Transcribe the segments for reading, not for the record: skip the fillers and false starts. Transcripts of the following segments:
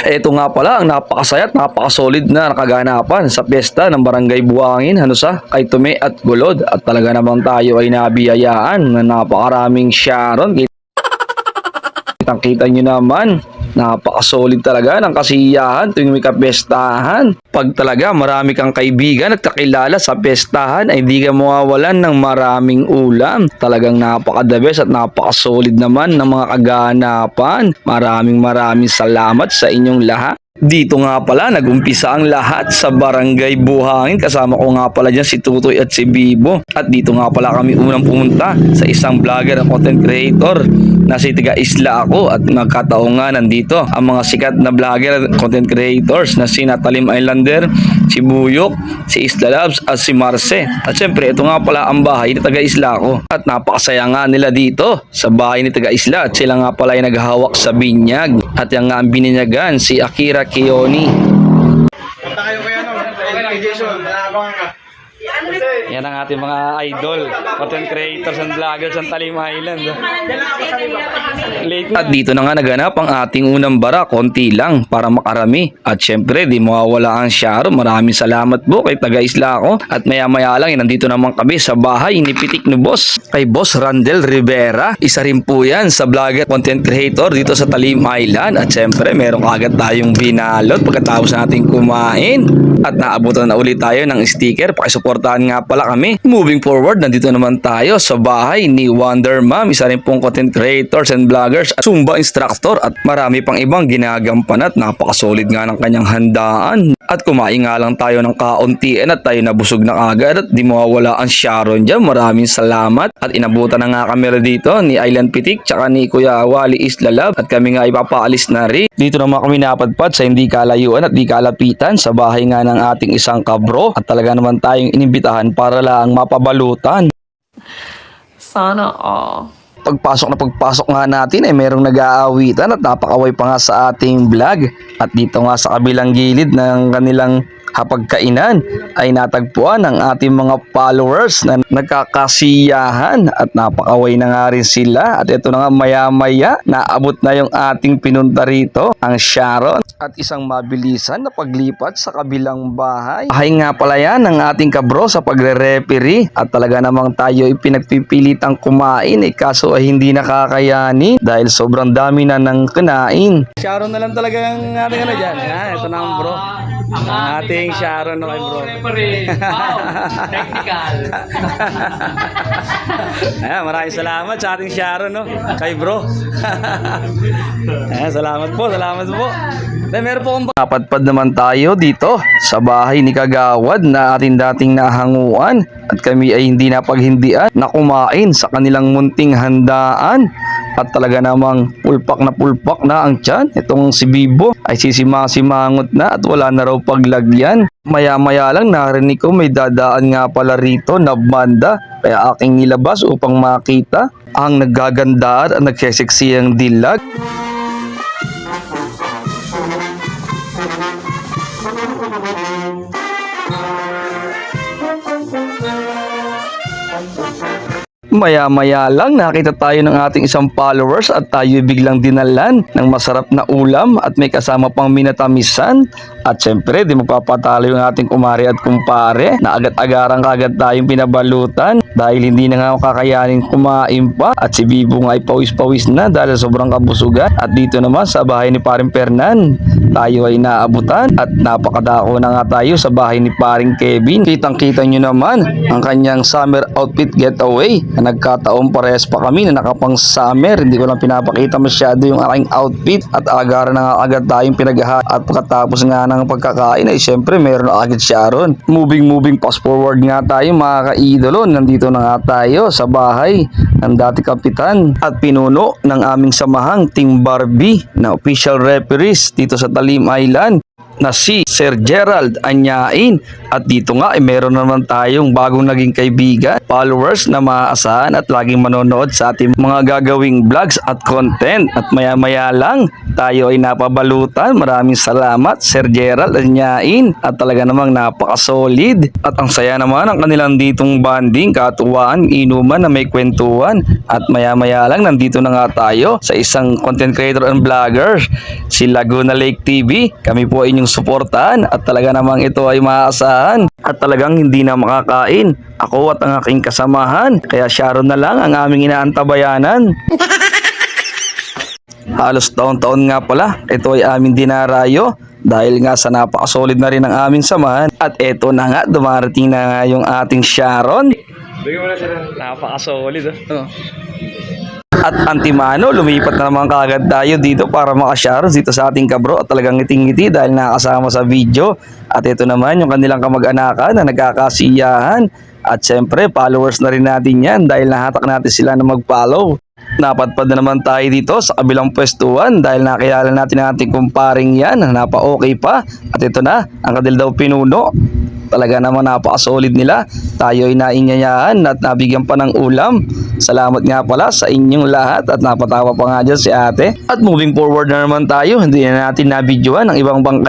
Ito nga pala ang napakasaya at napakasolid na nakaganapan sa piyesta ng Barangay Buhangin, Hanusa, kay Tume at Gulod. At talaga namang tayo ay nabiyayaan na napakaraming Sharon. Kitang-kita nyo naman, napakasolid talaga ng kasiyahan tuwing may kapiyestahan. Pag talaga marami kang kaibigan at kakilala sa piyestahan ay hindi ka mawawalan ng maraming ulam. Talagang napaka-the best at napaka-solid naman ng mga kaganapan. Maraming salamat sa inyong lahat. Dito nga pala nagumpisa ang lahat sa Barangay Buhangin. Kasama ko nga pala dyan si Tutoy at si Bibo. At dito nga pala kami unang pumunta sa isang vlogger at content creator na si Tiga Isla ako. At nagkataon nga nandito ang mga sikat na vlogger at content creators na si Natalim Islander, si Buyok, si Isla Labs at si Marce. At syempre ito nga pala ang bahay ni Tiga Isla ako. At napakasaya nga nila dito sa bahay ni Tiga Isla. At sila nga pala ay naghahawak sa binyag. At yan nga ang bininyagan si Akira Kioni. Punta kayo kaya kay Jason, naabangan ka. Yan ang ating mga idol, content creators and vloggers ng Talim Island. At dito na nga naganap ang ating unang bara, konti lang para makarami. At syempre, di mawawala ang Sharon. Maraming salamat po kay Taga Isla ako. At maya-maya lang, nandito naman kami sa bahay ni Pitik ni Boss. Kay Boss Randel Rivera. Isa rin po yan sa vlogger content creator dito sa Talim Island. At syempre, meron agad tayong binalot pagkatapos natin kumain. At naabutan na ulit tayo ng sticker. Pakisuportahan nga pala kami. Moving forward, nandito naman tayo sa bahay ni Wonder Mom. Isa rin pong content creators and vloggers at Zumba instructor at marami pang ibang ginagampan at napakasolid nga ng kanyang handaan. At kumain nga lang tayo ng kauntian at tayo nabusog na agad at di mawawala ang Sharon dyan. Maraming salamat. At inabutan na nga kami dito ni Island Pitik tsaka ni Kuya Wally Isla Lab at kami nga ipapaalis na rin. Dito naman kami napadpad sa hindi kalayuan at di kalapitan sa bahay nga ng ating isang kabro at talaga naman tayong inimbitahan para lang mapabalutan. Sana all. Pagpasok nga natin ay merong nag-aawitan at napakaway pa nga sa ating vlog. At dito nga sa kabilang gilid ng kanilang hapagkainan ay natagpuan ng ating mga followers na nagkakasiyahan at napakaway na nga rin sila. At ito na nga maya-maya naabot na yung ating pinunta rito, ang Sharon. At isang mabilisan na paglipat sa kabilang bahay. Bahay nga pala yan ng ating kabro sa pagre-referee. At talaga namang tayo ay pinagpipilitang kumain kaso ay hindi nakakayanin dahil sobrang dami na ng kinain. Sharon na lang talaga ang ating ano dyan. Ito na ang bro. Ang ating Sharon no kay bro. Wow, technical. Maraming salamat sa ating Sharon no kay bro. Salamat po. Meron po akong napadpad naman tayo dito sa bahay ni Kagawad na ating dating nahanguan at kami ay hindi napaghindian na kumain sa kanilang munting handaan. At talaga namang pulpak na ang tiyan. Itong si Bibo ay simangot na at wala na raw paglagyan. Maya-maya lang narinig ko may dadaan nga pala rito na banda. Kaya aking nilabas upang makita ang naggagandaan at nagseseksiyang dilag. Maya-maya lang nakita tayo ng ating isang followers at tayo biglang dinalan ng masarap na ulam at may kasama pang minatamisan. At syempre di magpapatalo yung ating kumare at kumpare na agad-agarang kagad tayong pinabalutan dahil hindi na nga kakayanin kumain pa. At si Bibo nga ay pawis-pawis na dahil sobrang kabusugan. At dito naman sa bahay ni Paring Fernan tayo ay naabutan at napakadako na nga tayo sa bahay ni Paring Kevin. Kitang-kita nyo naman ang kanyang summer outfit getaway. Nagkataon parehas pa kami na nakapang summer. Hindi ko lang pinapakita masyado yung aking outfit at agaran na nga agad tayong pinagahat. At pagkatapos nga ng pagkakain ay syempre meron na agad Sharon. Moving fast forward nga tayo mga kaidolo. Nandito na nga tayo sa bahay ng dati kapitan at pinuno ng aming samahang Team Barbie na official referees dito sa Talim Island. na si Sir Gerald Anyain. At dito nga ay meron naman tayong bagong naging kaibigan, followers na maaasahan at laging manonood sa ating mga gagawing vlogs at content. At maya-maya lang tayo ay napabalutan. Maraming salamat Sir Gerald Anyain, at talaga namang napaka-solid. At ang saya naman ang kanilang ditong banding, katuwaan, inuman na may kwentuhan. At maya-maya lang nandito na nga tayo sa isang content creator and vlogger, si Laguna Lake TV. Kami po ay inyong suportahan at talaga namang ito ay maaasahan at talagang hindi na makakain. Ako at ang aking kasamahan, kaya Sharon na lang ang aming inaantabayanan. Halos taon-taon nga pala, ito ay aming dinarayo dahil nga sa napakasolid na rin ang aming samahan. At eto na nga, dumarating na nga yung ating Sharon. Bigyan mo na sila. Napakasolid. At antimano, lumipat na naman kaagad tayo dito para maka-Sharon dito sa ating kabro, at talagang ngiting-ngiti dahil nakasama sa video. At ito naman yung kanilang kamag-anakan na nagkakasiyahan. At syempre, followers na rin natin yan dahil nahatak natin sila na mag-follow. Napadpad na naman tayo dito sa kabilang pwestuhan dahil nakilala natin ang ating kumparing yan na napa-okay pa. At ito na, ang kadil daw pinuno. Talaga naman napaka-solid nila. Tayo ay nainyayahan at nabigyan pa ng ulam. Salamat nga pala sa inyong lahat at napatawa pa nga dyan si ate. At moving forward na naman tayo, hindi na natin nabidyoan ang ibang bang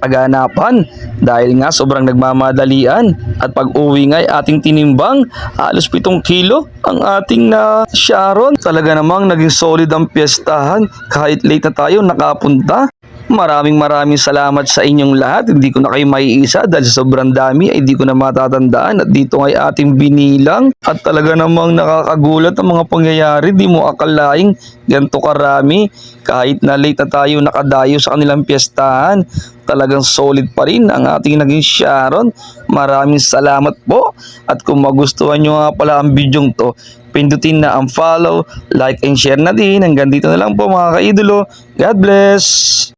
kaganapan dahil nga sobrang nagmamadalian. At pag uwi nga ay ating tinimbang, halos 7 kilo ang ating na Sharon. Talaga namang naging solid ang piyestahan kahit late na tayo nakapunta. Maraming salamat sa inyong lahat. Hindi ko na kayo maiisa dahil sa sobrang dami ay di ko na matatandaan. At dito ay ating binilang. At talaga namang nakakagulat ang mga pangyayari. Di mo akalaing ganito karami. Kahit na late na tayo nakadayo sa kanilang piyestahan, talagang solid pa rin ang ating naging Sharon. Maraming salamat po. At kung magustuhan nyo nga pala ang bidyong to, pindutin na ang follow, like and share na din. Hanggang dito na lang po mga kaidolo. God bless!